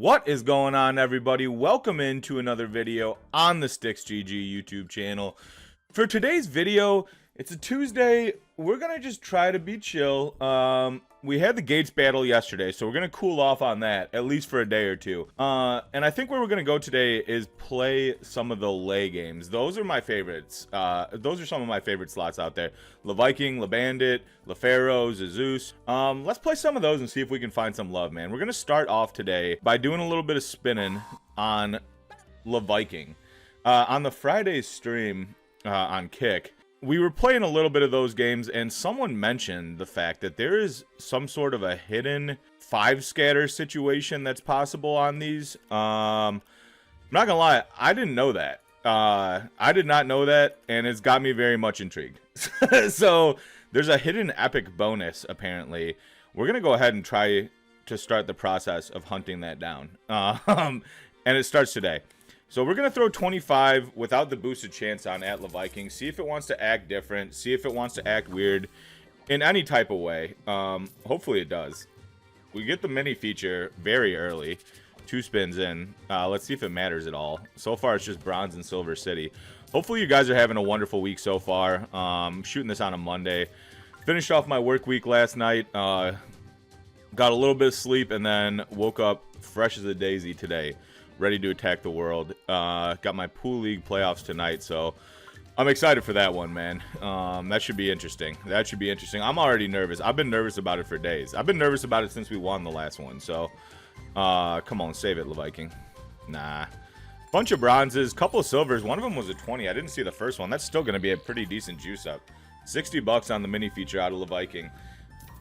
What is going on, everybody? Welcome into another video on the StixGG YouTube channel. For today's video, it's a Tuesday. We're gonna just try to be chill. We had the Gates battle yesterday, so we're gonna cool off on that at least for a day or two. And I think where we're gonna go today is play some of the lay games. Those are my favorites. Those are some of my favorite slots out there. The Viking, the Bandit, the Pharaoh, Zeus. Let's play some of those and see if we can find some love, man. We're gonna start off today by doing a little bit of spinning on the Viking. On the Friday stream on Kick, we were playing a little bit of those games, and someone mentioned the fact that there is some sort of a hidden 5-scatter situation that's possible on these. I'm not gonna lie, I didn't know that. I did not know that, and it's got me very much intrigued. So there's a hidden epic bonus, apparently. We're gonna go ahead and try to start the process of hunting that down. And it starts today. So we're going to throw 25 without the boosted chance on at the Viking. See if it wants to act different. See if it wants to act weird in any type of way. Hopefully it does. We get the mini feature very early. 2 spins in. Let's see if it matters at all. So far it's just Bronze and Silver City. Hopefully you guys are having a wonderful week so far. Shooting this on a Monday. Finished off my work week last night. Got a little bit of sleep and then woke up fresh as a daisy today. Ready to attack the world. Got my pool league playoffs tonight, so I'm excited for that one, man. That should be interesting. That should be interesting. I'm already nervous. I've been nervous about it for days. I've been nervous about it since we won the last one, so come on, save it, Viking. Nah. Bunch of bronzes, couple of silvers. One of them was a 20. I didn't see the first one. That's still going to be a pretty decent juice up. 60 bucks on the mini feature out of Viking.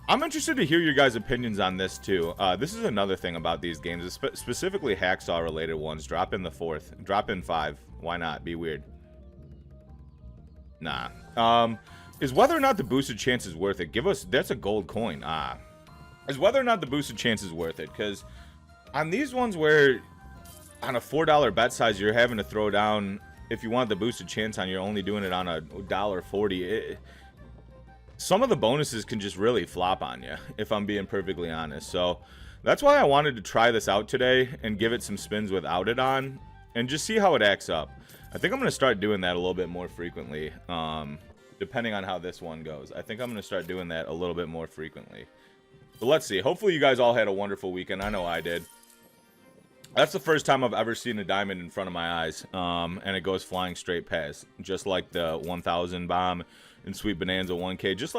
I'm interested to hear your guys' opinions on this too. This is another thing about these games, specifically hacksaw related ones. Drop in the 4th, drop in 5. Why not? Be weird. Nah. Is whether or not the boosted chance is worth it? Give us, that's a gold coin. Is whether or not the boosted chance is worth it? Because on these ones where on a $4 bet size you're having to throw down, if you want the boosted chance on, you're only doing it on a $1.40. Some of the bonuses can just really flop on you, if I'm being perfectly honest. So that's why I wanted to try this out today and give it some spins without it on and just see how it acts up. I think I'm going to start doing that a little bit more frequently, depending on how this one goes. I think I'm going to start doing that a little bit more frequently. But let's see. Hopefully you guys all had a wonderful weekend. I know I did. That's the first time I've ever seen a diamond in front of my eyes, and it goes flying straight past, just like the 1000 bomb in Sweet Bonanza 1K, just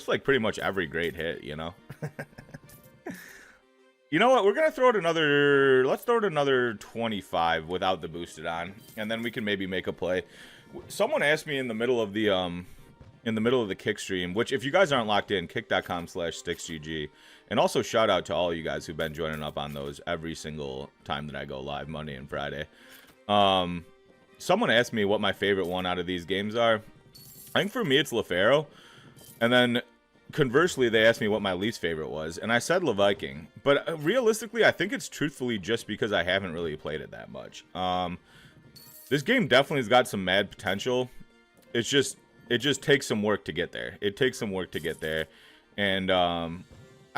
like pretty much every great hit, you know. You know what? We're gonna throw it another. Let's throw it another 25 without the boosted on, and then we can maybe make a play. Someone asked me in the middle of the Kick stream, which if you guys aren't locked in, kick.com/StixGG, and also shout out to all you guys who've been joining up on those every single time that I go live, Monday and Friday. Someone asked me what my favorite one out of these games are. I think for me it's Pharaoh, and then conversely they asked me what my least favorite was, and I said Viking. But realistically, I think it's truthfully just because I haven't really played it that much. This game definitely has got some mad potential. It just takes some work to get there. It takes some work to get there, and I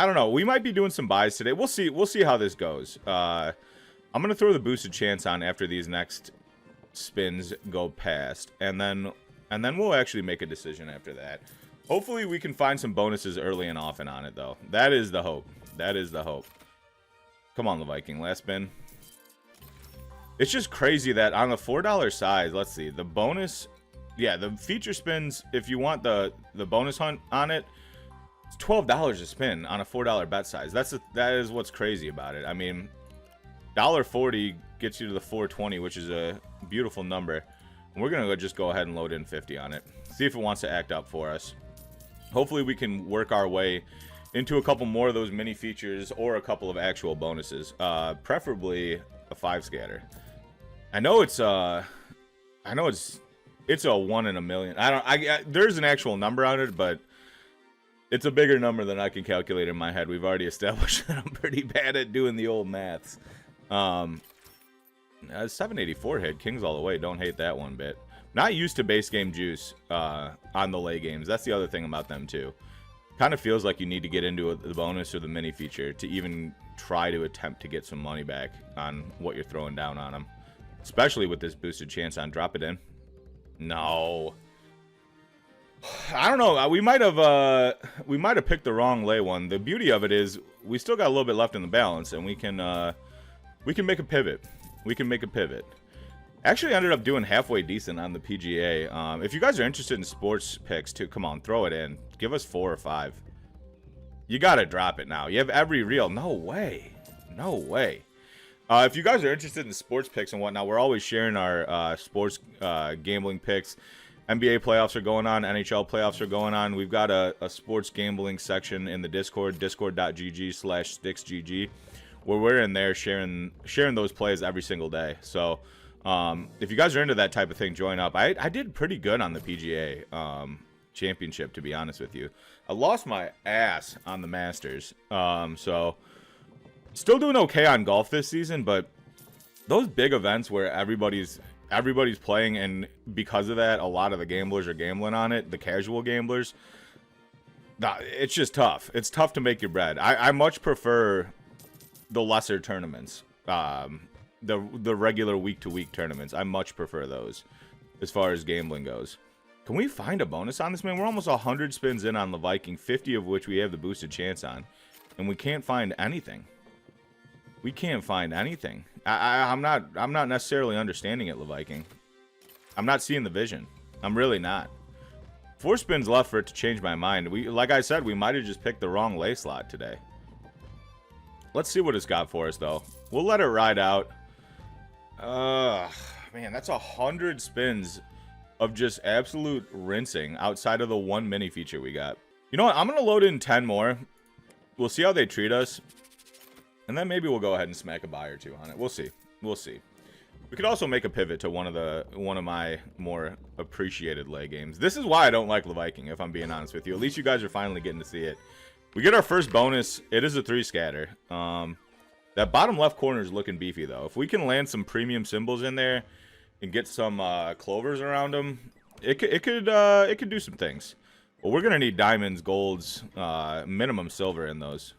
don't know. We might be doing some buys today. We'll see. We'll see how this goes. I'm gonna throw the boosted chance on after these next spins go past, and then we'll actually make a decision after that. Hopefully we can find some bonuses early and often on it, though. That is the hope. That is the hope. Come on, the Viking. Last spin. It's just crazy that on the $4 size, let's see, the bonus, yeah, the feature spins, if you want the bonus hunt on it, it's $12 a spin on a $4 bet size. That is what's crazy about it. I mean, $1.40 gets you to the 420, which is a beautiful number. We're going to just go ahead and load in 50 on it. See if it wants to act up for us. Hopefully we can work our way into a couple more of those mini features or a couple of actual bonuses. Preferably a 5-scatter. I know it's a 1 in a million. There's an actual number on it, but it's a bigger number than I can calculate in my head. We've already established that I'm pretty bad at doing the old maths. 784 hit, kings all the way. Don't hate that one bit. Not used to base game juice on the lay games. That's the other thing about them too. Kind of feels like you need to get into the bonus or the mini feature to even try to attempt to get some money back on what you're throwing down on them. Especially with this boosted chance on drop it in. No. I don't know. We might have picked the wrong lay one. The beauty of it is we still got a little bit left in the balance, and we can make a pivot. We can make a pivot. Actually ended up doing halfway decent on the PGA. If you guys are interested in sports picks too, come on, throw it in. Give us 4 or 5. You gotta drop it now. You have every reel. No way. No way. If you guys are interested in sports picks and whatnot, we're always sharing our sports gambling picks. NBA playoffs are going on. NHL playoffs are going on. We've got a sports gambling section in the Discord, discord.gg/StixGG, where we're in there sharing those plays every single day. So if you guys are into that type of thing, join up. I did pretty good on the PGA championship, to be honest with you. I lost my ass on the Masters. So still doing okay on golf this season, but those big events where everybody's playing, and because of that, a lot of the gamblers are gambling on it, the casual gamblers. Nah, it's just tough. It's tough to make your bread. I much prefer the lesser tournaments. The regular week-to-week tournaments. I much prefer those as far as gambling goes. Can we find a bonus on this, man? We're almost 100 spins in on the Viking, 50 of which we have the boosted chance on, and we can't find anything. We can't find anything. I'm not necessarily understanding it, Viking. I'm not seeing the vision. I'm really not. 4 spins left for it to change my mind. Like I said, we might have just picked the wrong lay slot today. Let's see what it's got for us, though. We'll let it ride out. Man, that's 100 spins of just absolute rinsing outside of the 1 mini feature we got. You know what? I'm going to load in 10 more. We'll see how they treat us. And then maybe we'll go ahead and smack a buy or 2 on it. We'll see. We'll see. We could also make a pivot to one of my more appreciated lay games. This is why I don't like the Viking, if I'm being honest with you. At least you guys are finally getting to see it. We get our first bonus. It is a 3 scatter. That bottom left corner is looking beefy, though. If we can land some premium symbols in there and get some clovers around them, it could do some things. But we're gonna need diamonds, golds, minimum silver in those.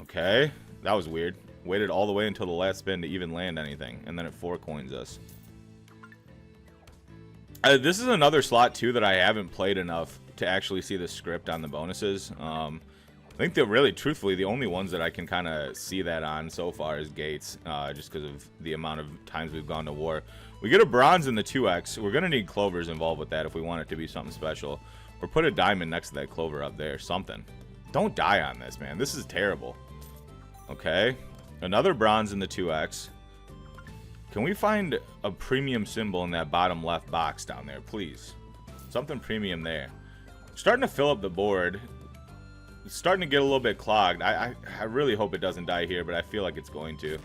Okay, that was weird. Waited all the way until the last spin to even land anything, and then it 4 coins us. This is another slot too that I haven't played enough to actually see the script on the bonuses. I think that really, truthfully, the only ones that I can kind of see that on so far is gates, just because of the amount of times we've gone to war. We get a bronze in the 2x. We're going to need clovers involved with that if we want it to be something special. Or put a diamond next to that clover up there, something. Don't die on this, man. This is terrible. Okay. Another bronze in the 2x. Can we find a premium symbol in that bottom left box down there, please? Something premium there. Starting to fill up the board. It's starting to get a little bit clogged. I really hope it doesn't die here, but I feel like it's going to.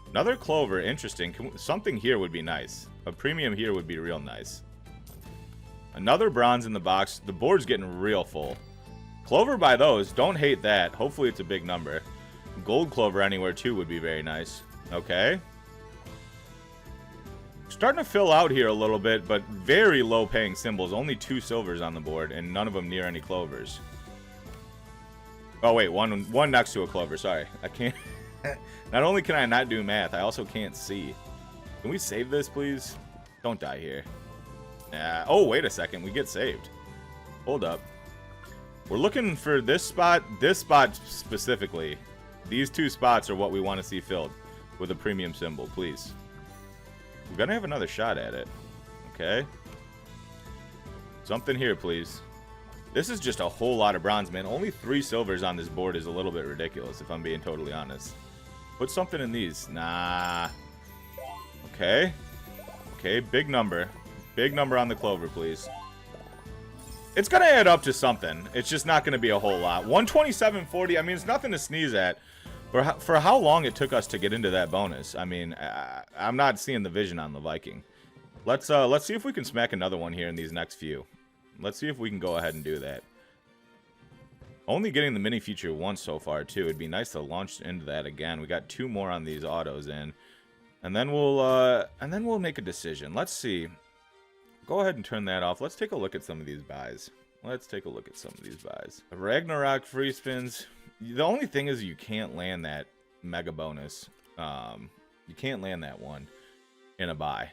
Another clover. Interesting. Something here would be nice. A premium here would be real nice. Another bronze in the box. The board's getting real full. Clover by those. Don't hate that. Hopefully it's a big number. Gold clover anywhere too would be very nice. Okay. Starting to fill out here a little bit, but very low paying symbols. Only 2 silvers on the board, and none of them near any clovers. Oh wait, one next to a clover. Sorry, I can't. Not only can I not do math, I also can't see. Can we save this, please? Don't die here. Oh, wait a second. We get saved. Hold up. We're looking for this spot specifically. These 2 spots are what we want to see filled with a premium symbol, please. We're gonna have another shot at it. Okay. Something here, please. This is just a whole lot of bronze, man. Only 3 silvers on this board is a little bit ridiculous, if I'm being totally honest. Put something in these. Nah. Okay. Okay, big number. Big number on the clover, please. It's going to add up to something. It's just not going to be a whole lot. 127.40, I mean, it's nothing to sneeze at. For how long it took us to get into that bonus. I mean, I'm not seeing the vision on the Viking. Let's see if we can smack another one here in these next few. Let's see if we can go ahead and do that. Only getting the mini feature once so far, too. It'd be nice to launch into that again. We got 2 more on these autos in. And then we'll make a decision. Let's see. Go ahead and turn that off. Let's take a look at some of these buys. Let's take a look at some of these buys. Ragnarok free spins. The only thing is you can't land that mega bonus. You can't land that one in a buy.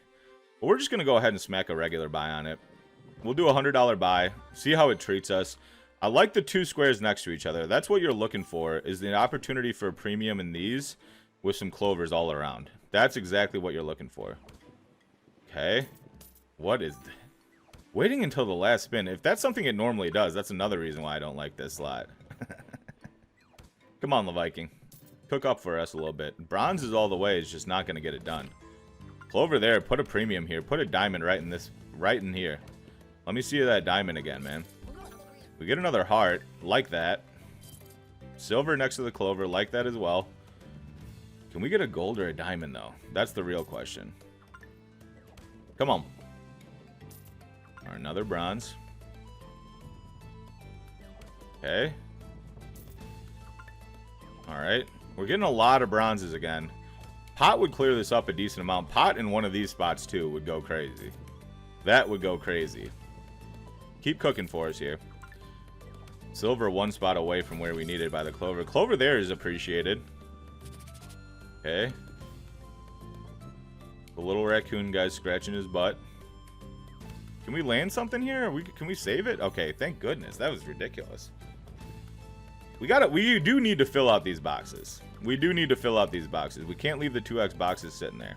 But we're just going to go ahead and smack a regular buy on it. We'll do a $100 buy. See how it treats us. I like the two squares next to each other. That's what you're looking for, is the opportunity for a premium in these with some clovers all around. That's exactly what you're looking for. Okay. What is that? Waiting until the last spin. If that's something it normally does, that's another reason why I don't like this slot. Come on, the Viking. Cook up for us a little bit. Bronze is all the way. It's just not going to get it done. Clover there. Put a premium here. Put a diamond right in here. Let me see that diamond again, man. We get another heart. Like that. Silver next to the clover. Like that as well. Can we get a gold or a diamond, though? That's the real question. Come on. Or another bronze. Okay. Alright. We're getting a lot of bronzes again. Pot would clear this up a decent amount. Pot in one of these spots, too, would go crazy. That would go crazy. Keep cooking for us here. Silver one spot away from where we needed by the clover. Clover there is appreciated. Okay. The little raccoon guy's scratching his butt. Can we land something here? Can we save it? Okay, thank goodness. That was ridiculous. We do need to fill out these boxes. We do need to fill out these boxes. We can't leave the 2x boxes sitting there.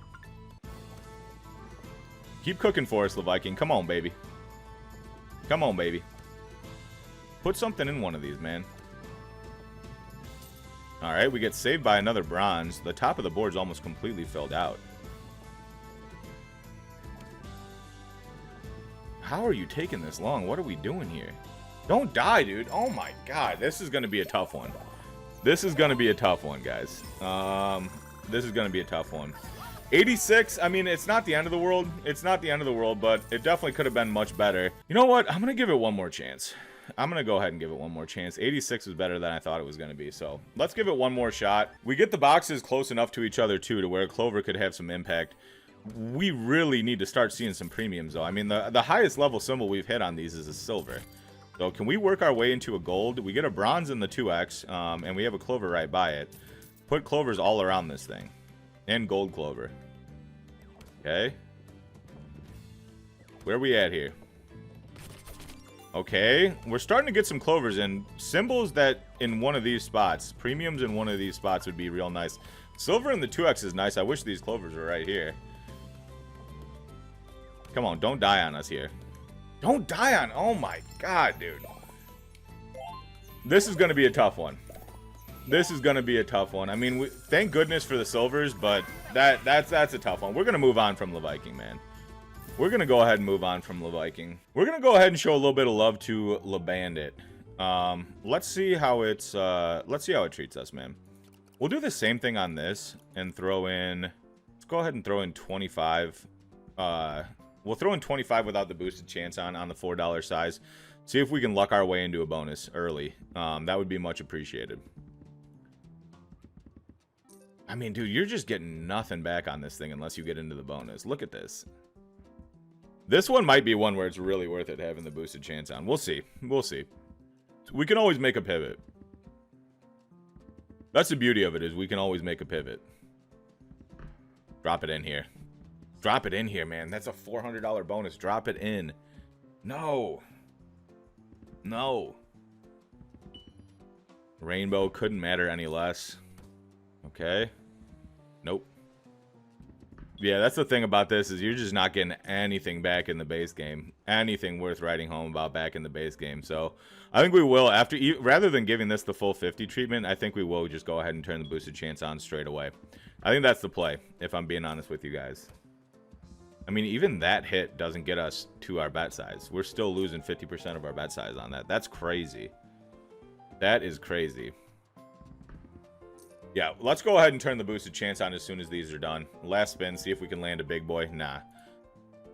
Keep cooking for us, the Viking. Come on, baby. Come on, baby. Put something in one of these, man. Alright, we get saved by another bronze. The top of the board's almost completely filled out. How are you taking this long? What are we doing here? Don't die, dude. Oh my god. This is going to be a tough one. This is going to be a tough one, guys. This is going to be a tough one. 86, I mean, it's not the end of the world. It's not the end of the world, but it definitely could have been much better. You know what? I'm going to give it one more chance. I'm going to go ahead and give it one more chance. 86 was better than I thought it was going to be, so let's give it one more shot. We get the boxes close enough to each other, too, to where Clover could have some impact. We really need to start seeing some premiums, though. I mean, the highest level symbol we've hit on these is a silver. So can we work our way into a gold? We get a bronze in the 2x, and we have a clover right by it. Put clovers all around this thing. And gold clover. Okay. Where are we at here? Okay. We're starting to get some clovers in. Symbols that in one of these spots. Premiums in one of these spots would be real nice. Silver in the 2x is nice. I wish these clovers were right here. Come on, don't die on us here. Don't die on... Oh my god, dude. This is going to be a tough one. This is going to be a tough one. I mean, thank goodness for the silvers, but that's a tough one. We're going to move on from the Viking, man. We're going to go ahead and move on from the Viking. We're going to go ahead and show a little bit of love to the Bandit. Let's see how it treats us, man. We'll do the same thing on this and throw in... Let's go ahead and throw in 25. We'll throw in 25 without the boosted chance on the $4 size. See if we can luck our way into a bonus early. That would be much appreciated. I mean, dude, you're just getting nothing back on this thing unless you get into the bonus. Look at this. This one might be one where it's really worth it having the boosted chance on. We'll see. We'll see. We can always make a pivot. That's the beauty of it, is we can always make a pivot. Drop it in here. Drop it in here, man. That's a $400 bonus. Drop it in. No. No. Rainbow couldn't matter any less. Okay. Nope. Yeah, that's the thing about this, is you're just not getting anything back in the base game. Anything worth writing home about back in the base game. So I think we will, rather than giving this the full 50 treatment, I think we will just go ahead and turn the boosted chance on straight away. I think that's the play, if I'm being honest with you guys. I mean, even that hit doesn't get us to our bet size. We're still losing 50% of our bet size on that. That's crazy. That is crazy. Yeah, let's go ahead and turn the boosted chance on as soon as these are done. Last spin, see if we can land a big boy. Nah.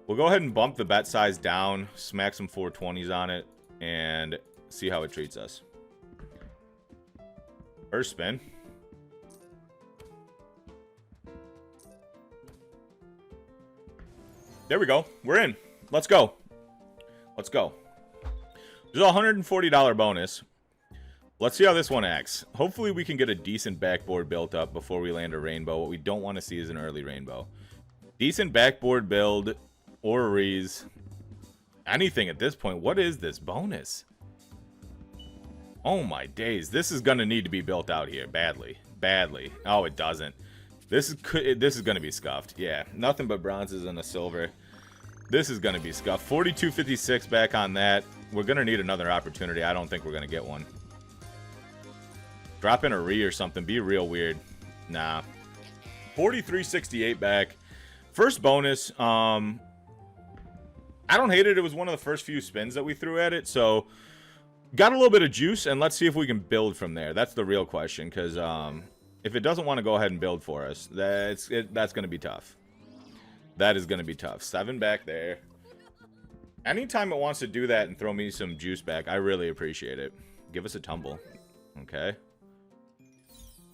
We'll go ahead and bump the bet size down, smack some 420s on it, and see how it treats us. First spin. There we go. We're in. Let's go. Let's go. There's a $140 bonus. Let's see how this one acts. Hopefully we can get a decent backboard built up before we land a rainbow. What we don't want to see is an early rainbow. Decent backboard build, orreries, anything at this point. What is this bonus? Oh my days. This is going to need to be built out here badly. Badly. Oh, it doesn't. This is going to be scuffed. Yeah, nothing but bronzes and a silver. This is going to be scuffed. 42.56 back on that. We're going to need another opportunity. I don't think we're going to get one. Drop in a re or something. Be real weird. Nah. 43.68 back. First bonus. I don't hate it. It was one of the first few spins that we threw at it. So, got a little bit of juice. And let's see if we can build from there. That's the real question. Because if it doesn't want to go ahead and build for us, that's going to be tough. That is going to be tough. 7 back there. Anytime it wants to do that and throw me some juice back, I really appreciate it. Give us a tumble. Okay.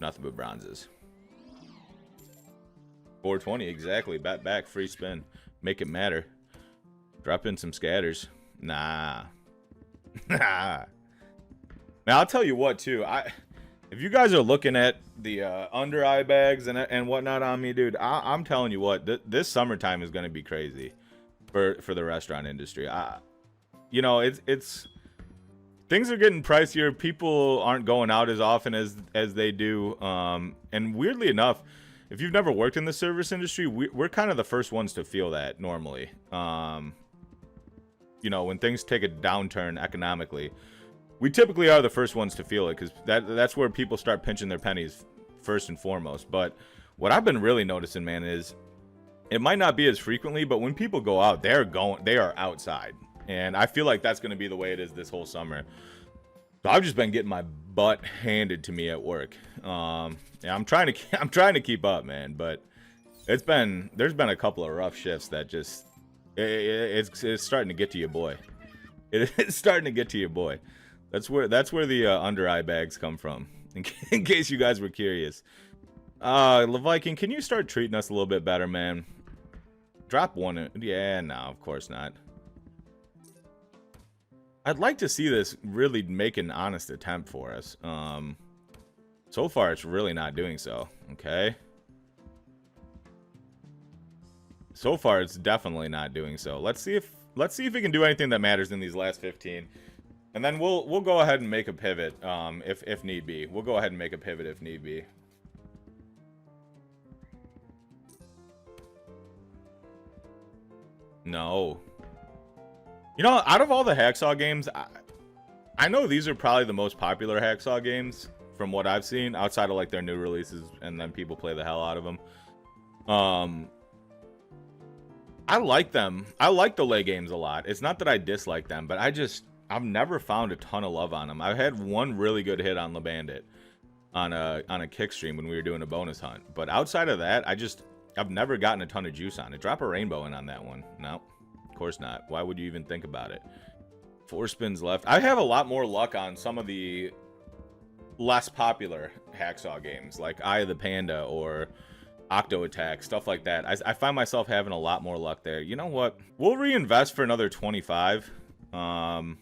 Nothing but bronzes. 420, exactly. Bet back, free spin. Make it matter. Drop in some scatters. Nah. Nah. Now, I'll tell you what, too. If you guys are looking at the under eye bags and whatnot on me, dude, I'm telling you what, this summertime is going to be crazy for the restaurant industry. You know, it's things are getting pricier. People aren't going out as often as they do. And weirdly enough, if you've never worked in the service industry, we're kind of the first ones to feel that normally. You know, when things take a downturn economically, we typically are the first ones to feel it because that's where people start pinching their pennies first and foremost. But what I've been really noticing, man, is it might not be as frequently, but when people go out, they are outside. And I feel like that's going to be the way it is this whole summer. So I've just been getting my butt handed to me at work. Yeah, I'm trying to keep up, man, but there's been a couple of rough shifts that just it's starting to get to you, boy. It's starting to get to you, boy. That's where the under eye bags come from. In case you guys were curious. Viking, can you start treating us a little bit better, man? Drop one. Yeah, no, of course not. I'd like to see this really make an honest attempt for us. So far, it's really not doing so. Okay. So far, it's definitely not doing so. Let's see if it can do anything that matters in these last 15. And then we'll go ahead and make a pivot if need be. We'll go ahead and make a pivot if need be. No. You know, out of all the hacksaw games, I know these are probably the most popular hacksaw games from what I've seen, outside of like their new releases, and then people play the hell out of them. I like them. I like the lay games a lot. It's not that I dislike them, but I've never found a ton of love on them. I've had one really good hit on the Bandit on a kick stream when we were doing a bonus hunt. But outside of that, I've never gotten a ton of juice on it. Drop a rainbow in on that one. No, of course not. Why would you even think about it? 4 spins left. I have a lot more luck on some of the less popular hacksaw games, like Eye of the Panda or Octo Attack, stuff like that. I find myself having a lot more luck there. You know what? We'll reinvest for another 25. And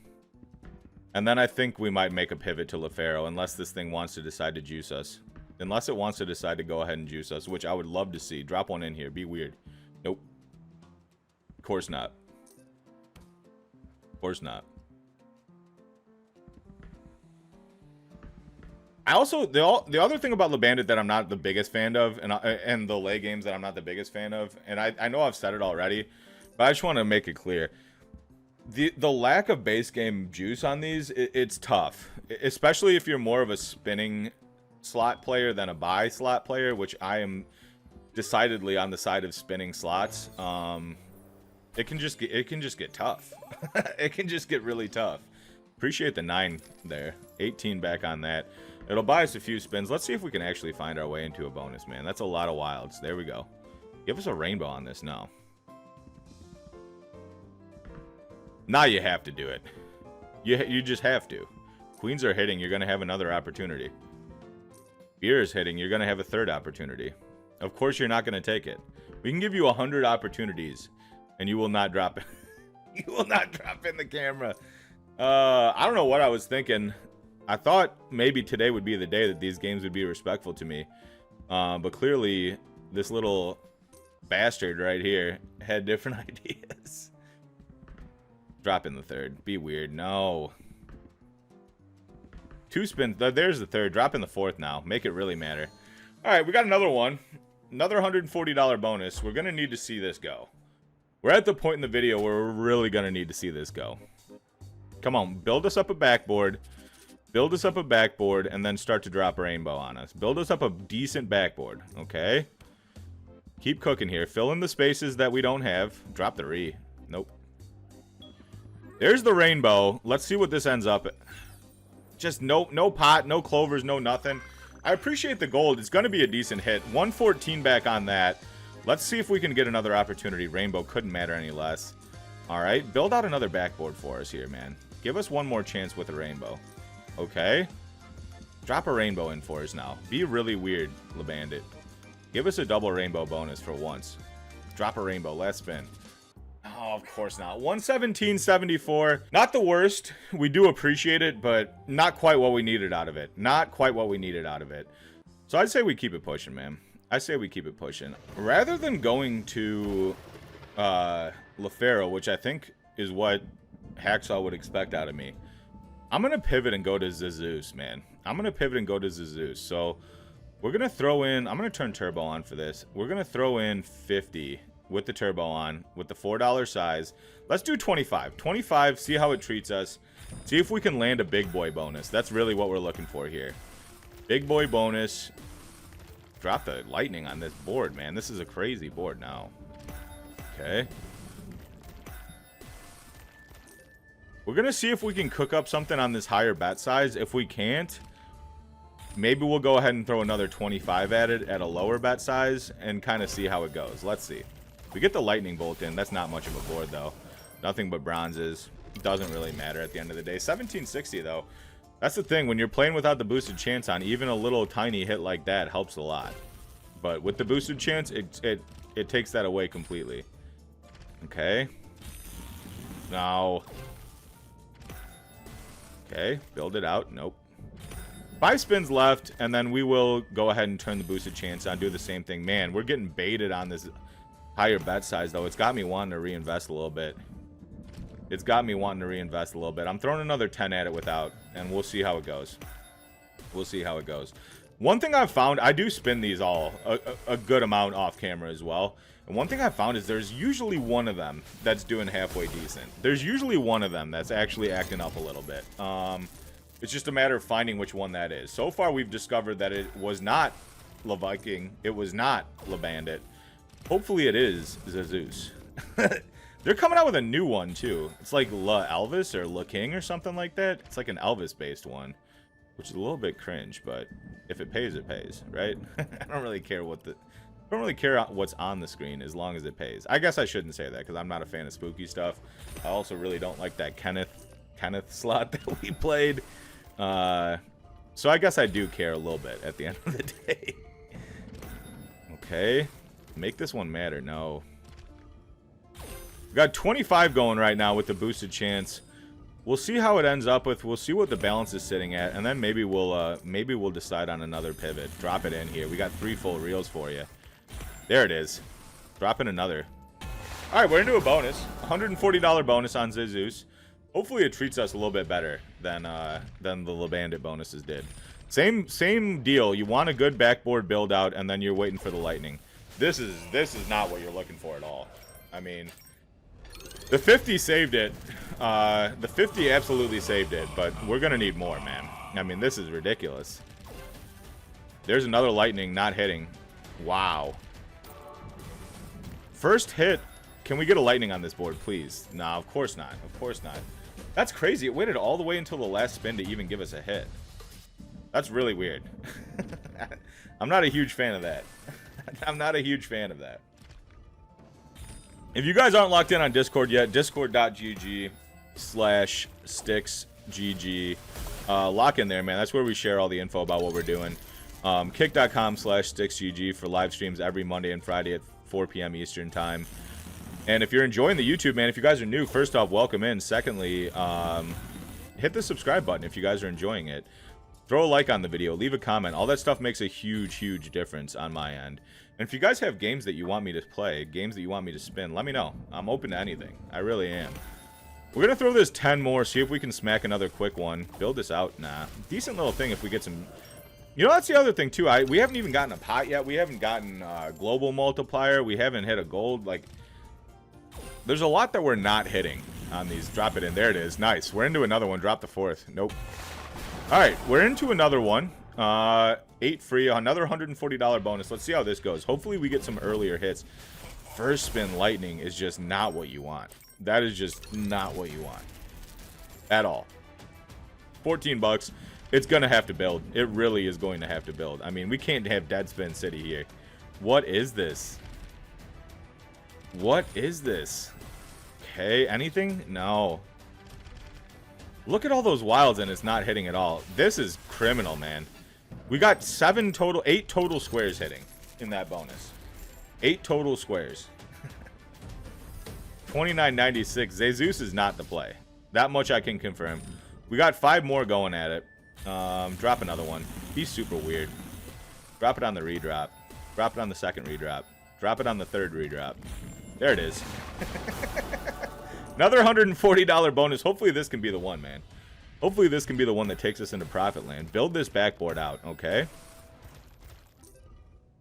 then I think we might make a pivot to Pharaoh, unless this thing wants to decide to juice us. Unless it wants to decide to go ahead and juice us, which I would love to see. Drop one in here. Be weird. Nope. Of course not. Of course not. I also, the other thing about the Bandit that I'm not the biggest fan of, and the lay games that I'm not the biggest fan of, and I know I've said it already, but I just want to make it clear. The lack of base game juice on these, it's tough. Especially if you're more of a spinning slot player than a buy slot player, which I am decidedly on the side of spinning slots. It can just get tough. It can just get really tough. Appreciate the 9 there. 18 back on that. It'll buy us a few spins. Let's see if we can actually find our way into a bonus, man. That's a lot of wilds. There we go. Give us a rainbow on this. No. Now you have to do it. You just have to. Queens are hitting. You're going to have another opportunity. Beer is hitting. You're going to have a third opportunity. Of course, you're not going to take it. We can give you 100 opportunities, and you will not drop it. You will not drop in the camera. I don't know what I was thinking. I thought maybe today would be the day that these games would be respectful to me. But clearly, this little bastard right here had different ideas. Drop in the third. Be weird. No. 2 spins. There's the third. Drop in the fourth now. Make it really matter. All right, we got another one. Another $140 bonus. We're going to need to see this go. We're at the point in the video where we're really going to need to see this go. Come on. Build us up a backboard. Build us up a backboard and then start to drop a rainbow on us. Build us up a decent backboard. Okay. Keep cooking here. Fill in the spaces that we don't have. Drop the re. Nope. There's the rainbow. Let's see what this ends up at. Just no pot, no clovers, no nothing. I appreciate the gold. It's going to be a decent hit. 114 back on that. Let's see if we can get another opportunity. Rainbow couldn't matter any less. All right. Build out another backboard for us here, man. Give us one more chance with a rainbow. Okay. Drop a rainbow in for us now. Be really weird, Bandit. Give us a double rainbow bonus for once. Drop a rainbow. Last spin. Oh, of course not. 117.74. Not the worst. We do appreciate it, but not quite what we needed out of it. Not quite what we needed out of it. So I'd say we keep it pushing, man. I say we keep it pushing. Rather than going to Pharaoh, which I think is what Hacksaw would expect out of me, I'm going to pivot and go to Zeus, man. I'm going to pivot and go to Zeus. So we're going to throw in... I'm going to turn turbo on for this. We're going to throw in 50 with the turbo on, with the $4 size. Let's do 25. 25, see how it treats us. See if we can land a big boy bonus. That's really what we're looking for here. Big boy bonus. Drop the lightning on this board, man. This is a crazy board now. Okay. We're going to see if we can cook up something on this higher bet size. If we can't, maybe we'll go ahead and throw another 25 at it at a lower bet size and kind of see how it goes. Let's see. If we get the lightning bolt in, that's not much of a board, though. Nothing but bronzes. Doesn't really matter at the end of the day. 1760, though. That's the thing. When you're playing without the boosted chance on, even a little tiny hit like that helps a lot. But with the boosted chance, it takes that away completely. Okay. Now. Okay. Build it out. Nope. 5 spins left, and then we will go ahead and turn the boosted chance on. Do the same thing. Man, we're getting baited on this higher bet size, though. It's got me wanting to reinvest a little bit. It's got me wanting to reinvest a little bit. I'm throwing another 10 at it without, and we'll see how it goes. We'll see how it goes. One thing I've found, I do spin these all a good amount off camera as well. And one thing I've found is there's usually one of them that's doing halfway decent. There's usually one of them that's actually acting up a little bit. It's just a matter of finding which one that is. So far, we've discovered that it was not Viking. It was not Bandit. Hopefully, it is Zeus. They're coming out with a new one, too. It's like Elvis or King or something like that. It's like an Elvis-based one, which is a little bit cringe, but if it pays, right? I don't really care what's on the screen as long as it pays. I guess I shouldn't say that because I'm not a fan of spooky stuff. I also really don't like that Kenneth slot that we played. So I guess I do care a little bit at the end of the day. Okay. Make this one matter. No. We got 25 going right now with the boosted chance. We'll see how it ends up with. We'll see what the balance is sitting at, and then maybe we'll decide on another pivot. Drop it in here. We got 3 full reels for you. There it is. Drop in another. All right, we're into a bonus. $140 bonus on Zeus. Hopefully it treats us a little bit better than the Bandit bonuses did. Same deal. You want a good backboard build out, and then you're waiting for the lightning. This is not what you're looking for at all. I mean, the 50 saved it. The 50 absolutely saved it, but we're gonna need more, man. I mean, this is ridiculous. There's another lightning not hitting. Wow. First hit. Can we get a lightning on this board, please? Nah, of course not. Of course not. That's crazy. It waited all the way until the last spin to even give us a hit. That's really weird. I'm not a huge fan of that. I'm not a huge fan of that. If you guys aren't locked in on Discord yet, discord.gg/StixGG. Lock in there, man. That's where we share all the info about what we're doing. Kick.com/StixGG for live streams every Monday and Friday at 4 p.m. Eastern time. And if you're enjoying the YouTube, man, if you guys are new, first off, welcome in. Secondly, hit the subscribe button if you guys are enjoying it. Throw a like on the video, leave a comment. All that stuff makes a huge difference on my end. And if you guys have games that you want me to play, games that you want me to spin, let me know. I'm open to anything. I really am. We're going to throw this 10 more, see if we can smack another quick one. Build this out. Nah. Decent little thing if we get some... You know, that's the other thing, too. We haven't even gotten a pot yet. We haven't gotten global multiplier. We haven't hit a gold. Like, there's a lot that we're not hitting on these. Drop it in. There it is. Nice. We're into another one. Drop the 4th. Nope. All right. We're into another one. 8 free. Another $140 bonus. Let's see how this goes. Hopefully, we get some earlier hits. First spin lightning is just not what you want. That is just not what you want. At all. 14 bucks. It's going to have to build. It really is going to have to build. I mean, we can't have Deadspin City here. What is this? What is this? Okay, anything? No. Look at all those wilds and it's not hitting at all. This is criminal, man. We got 8 total squares hitting in that bonus. 8 total squares. 29.96. Zeus is not the play. That much I can confirm. We got 5 more going at it. Drop another one. He's super weird. Drop it on the redrop. Drop it on the second redrop. Drop it on the third redrop. There it is. Another $140 bonus. Hopefully this can be the one, man. Hopefully this can be the one that takes us into profit land. Build this backboard out, okay?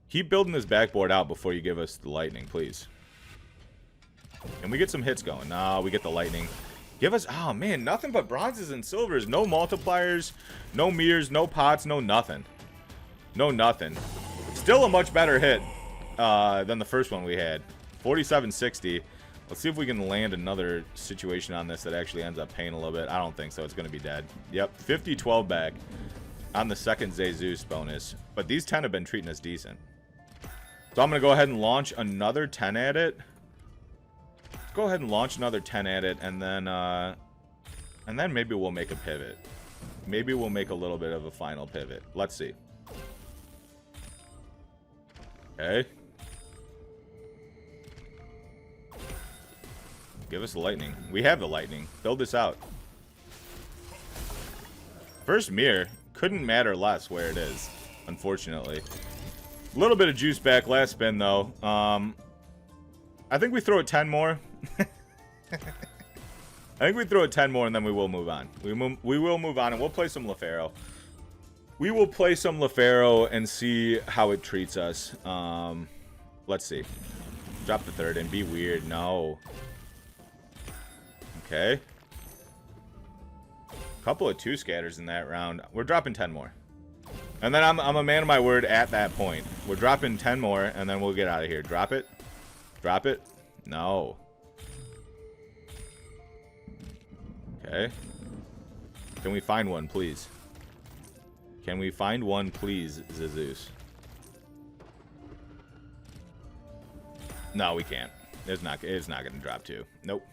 Keep building this backboard out before you give us the lightning, please. Can we get some hits going? No, we get the lightning. Give us... Oh, man, nothing but bronzes and silvers. No multipliers, no mirrors, no pots, no nothing. No nothing. Still a much better hit than the first one we had. 47.60. Let's see if we can land another situation on this that actually ends up paying a little bit. I don't think so. It's going to be dead. Yep, 50-12 back on the second Zeus bonus. But these 10 have been treating us decent. So I'm going to go ahead and launch another 10 at it. Let's go ahead and launch another 10 at it, and then maybe we'll make a pivot. Maybe we'll make a little bit of a final pivot. Let's see. Okay. Give us the lightning. We have the lightning. Build this out. First mirror. Couldn't matter less where it is, unfortunately. A little bit of juice back last spin, though. I think we throw it 10 more. I think we throw it 10 more, and then we will move on. We will move on, and we'll play some Pharaoh. We will play some Pharaoh and see how it treats us. Let's see. Drop the third and be weird. No. Okay. Couple of 2 scatters in that round. We're dropping 10 more. And then I'm a man of my word at that point. We're dropping 10 more, and then we'll get out of here. Drop it. Drop it. No. Okay. Can we find one, please? Can we find one, please, Zeus? No, we can't. It's not going to drop 2. Nope.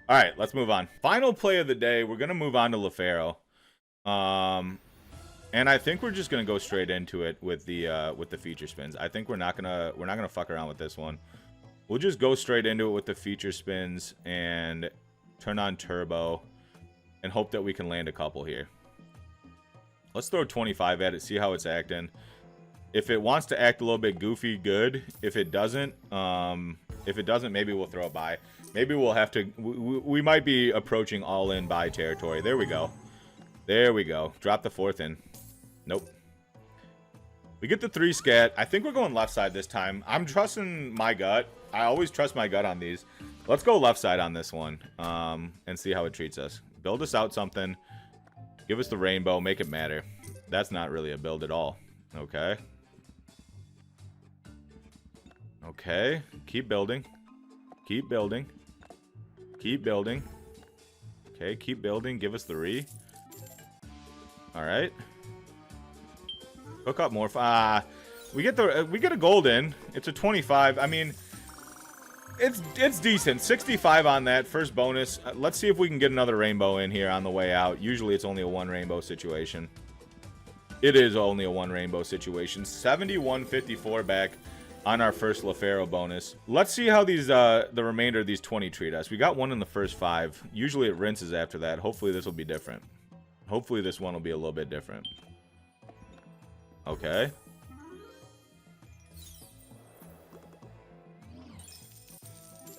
All right, let's move on. Final play of the day. We're going to move on to Pharaoh. And I think we're just going to go straight into it with the feature spins. I think we're not going to fuck around with this one. We'll just go straight into it with the feature spins and turn on turbo and hope that we can land a couple here. Let's throw 25 at it, see how it's acting. If it wants to act a little bit goofy, good. If it doesn't, maybe we'll throw a buy. Maybe we'll have to... We might be approaching all-in buy territory. There we go. There we go. Drop the 4th in. Nope. We get the 3 scat. I think we're going left side this time. I'm trusting my gut. I always trust my gut on these. Let's go left side on this one and see how it treats us. Build us out something. Give us the rainbow. Make it matter. That's not really a build at all. Okay. Okay. Keep building. Keep building. Keep building. Okay, keep building. Give us the re. Alright. Hook up more. We get a gold in. It's a 25. I mean, it's decent. 65 on that first bonus. Let's see if we can get another rainbow in here on the way out. Usually it's only a 1 rainbow situation. It is only a 1 rainbow situation. 71.54 back on our first Pharaoh bonus. Let's see how these the remainder of these 20 treat us. We got 1 in the first 5. Usually it rinses after that. Hopefully this will be different. Hopefully this one will be a little bit different. Okay.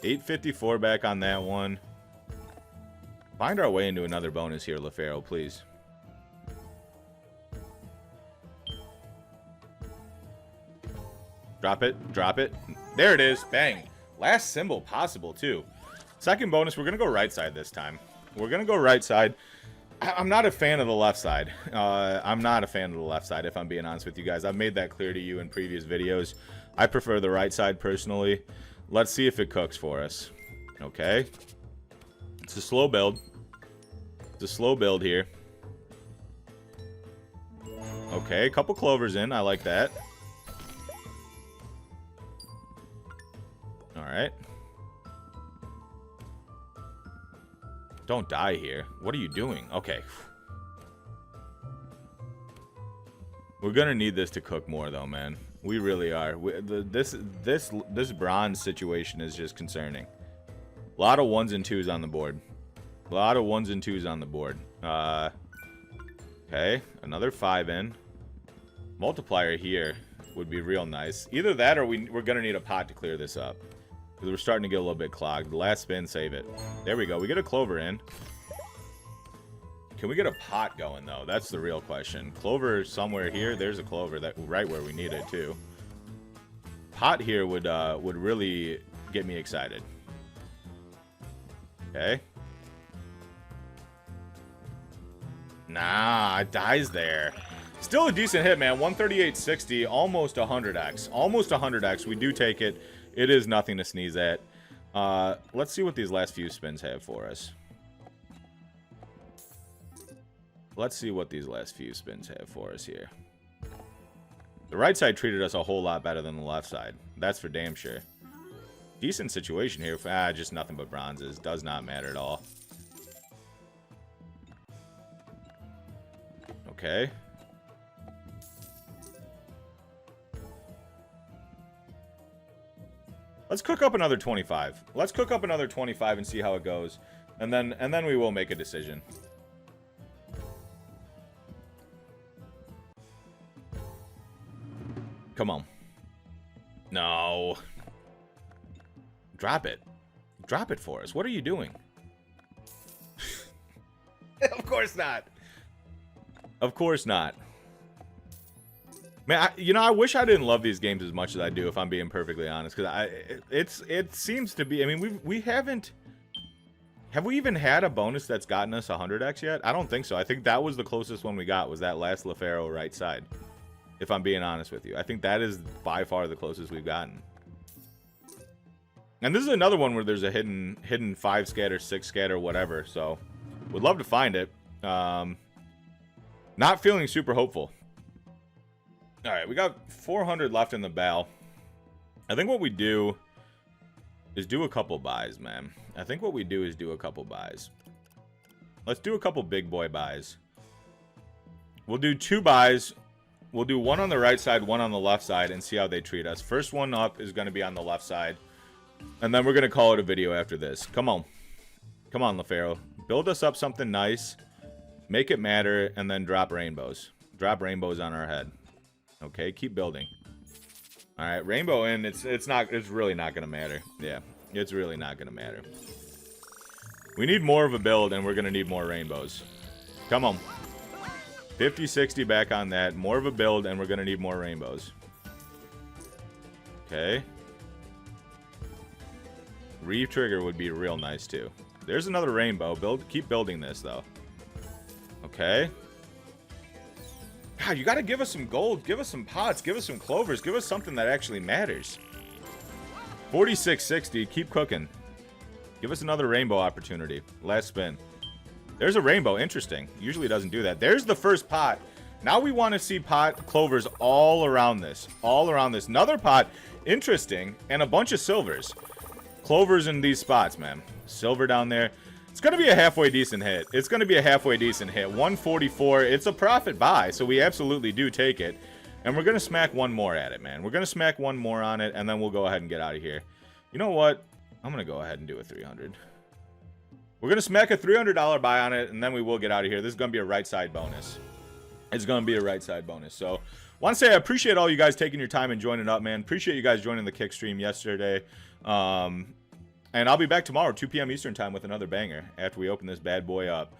$8.54 back on that one. Find our way into another bonus here, Pharaoh, please. Drop it. Drop it. There it is. Bang. Last symbol possible, too. Second bonus, we're going to go right side this time. We're going to go right side. I'm not a fan of the left side. I'm not a fan of the left side, if I'm being honest with you guys. I've made that clear to you in previous videos. I prefer the right side personally. Let's see if it cooks for us. Okay. It's a slow build. It's a slow build here. Okay, a couple clovers in. I like that. Alright. Don't die here. What are you doing? Okay. We're gonna need this to cook more, though, man. We really are. This bronze situation is just concerning. A lot of 1s and 2s on the board. A lot of 1s and 2s on the board. Okay, another 5 in. Multiplier here would be real nice. Either that or we're gonna need a pot to clear this up. Because we're starting to get a little bit clogged. The last spin, save it. There we go. We get a clover in. Can we get a pot going, though? That's the real question. Clover somewhere here. There's a clover that right where we need it, too. Pot here would really get me excited. Okay. Nah, it dies there. Still a decent hit, man. 138.60, almost 100x. Almost 100x. We do take it. It is nothing to sneeze at. Let's see what these last few spins have for us. Let's see what these last few spins have for us here. The right side treated us a whole lot better than the left side. That's for damn sure. Decent situation here. Just nothing but bronzes. Does not matter at all. Okay. Let's cook up another 25. Let's cook up another 25 and see how it goes. And then we will make a decision. Come on. No. Drop it. Drop it for us. What are you doing? Of course not. Of course not. Man, I wish I didn't love these games as much as I do, if I'm being perfectly honest. Because it seems to be. I mean, we haven't. Have we even had a bonus that's gotten us 100x yet? I don't think so. I think that was the closest one we got. Was that last Pharaoh right side? If I'm being honest with you, I think that is by far the closest we've gotten. And this is another one where there's a hidden 5 scatter, 6 scatter, whatever. So, would love to find it. Not feeling super hopeful. All right, we got 400 left in the bell. I think what we do is do a couple buys, man. I think what we do is do a couple buys. Let's do a couple big boy buys. We'll do 2 buys. We'll do one on the right side, one on the left side, and see how they treat us. First one up is going to be on the left side. And then we're going to call it a video after this. Come on. Come on, Pharaoh. Build us up something nice. Make it matter, and then drop rainbows. Drop rainbows on our head. Okay, keep building. All right, rainbow in. It's really not going to matter. Yeah, it's really not going to matter. We need more of a build, and we're going to need more rainbows. Come on. 50, 60 back on that. More of a build, and we're going to need more rainbows. Okay. Reeve trigger would be real nice, too. There's another rainbow. Keep building this, though. Okay. God, you got to give us some gold. Give us some pots. Give us some clovers. Give us something that actually matters. 46.60. Keep cooking. Give us another rainbow opportunity. Last spin. There's a rainbow. Interesting. Usually doesn't do that. There's the first pot. Now we want to see pot clovers all around this. All around this. Another pot. Interesting. And a bunch of silvers. Clovers in these spots, man. Silver down there. It's going to be a halfway decent hit. It's going to be a halfway decent hit. 144. It's a profit buy, so we absolutely do take it. And we're going to smack one more at it, man. We're going to smack one more on it, and then we'll go ahead and get out of here. You know what? I'm going to go ahead and do a 300. We're going to smack a $300 buy on it, and then we will get out of here. This is going to be a right side bonus. It's going to be a right side bonus. So, want to say I appreciate all you guys taking your time and joining up, man. Appreciate you guys joining the kick stream yesterday. And I'll be back tomorrow, 2 p.m. Eastern time with another banger after we open this bad boy up.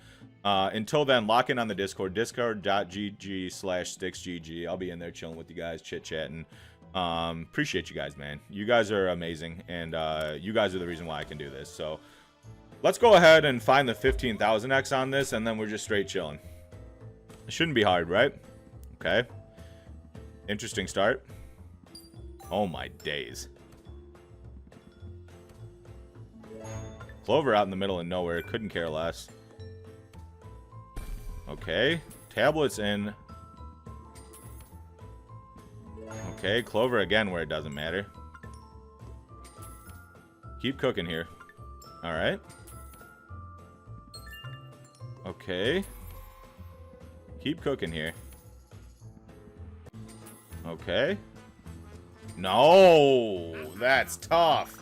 Until then, lock in on the Discord, discord.gg/StixGG. I'll be in there chilling with you guys, chit-chatting. Appreciate you guys, man. You guys are amazing, and you guys are the reason why I can do this. So, let's go ahead and find the 15,000x on this, and then we're just straight chilling. It shouldn't be hard, right? Okay. Interesting start. Oh my days. Clover out in the middle of nowhere. Couldn't care less. Okay. Tablets in. Okay. Clover again where it doesn't matter. Keep cooking here. Alright. Okay. Keep cooking here. Okay. No, that's tough.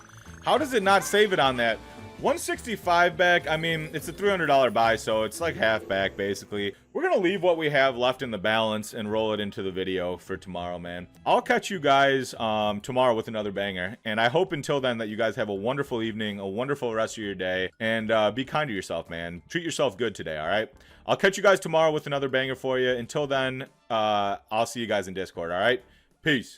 How does it not save it on that? 165 back. I mean, it's a $300 buy, so it's like half back, basically. We're going to leave what we have left in the balance and roll it into the video for tomorrow, man. I'll catch you guys tomorrow with another banger. And I hope until then that you guys have a wonderful evening, a wonderful rest of your day. And be kind to yourself, man. Treat yourself good today, all right? I'll catch you guys tomorrow with another banger for you. Until then, I'll see you guys in Discord, all right? Peace.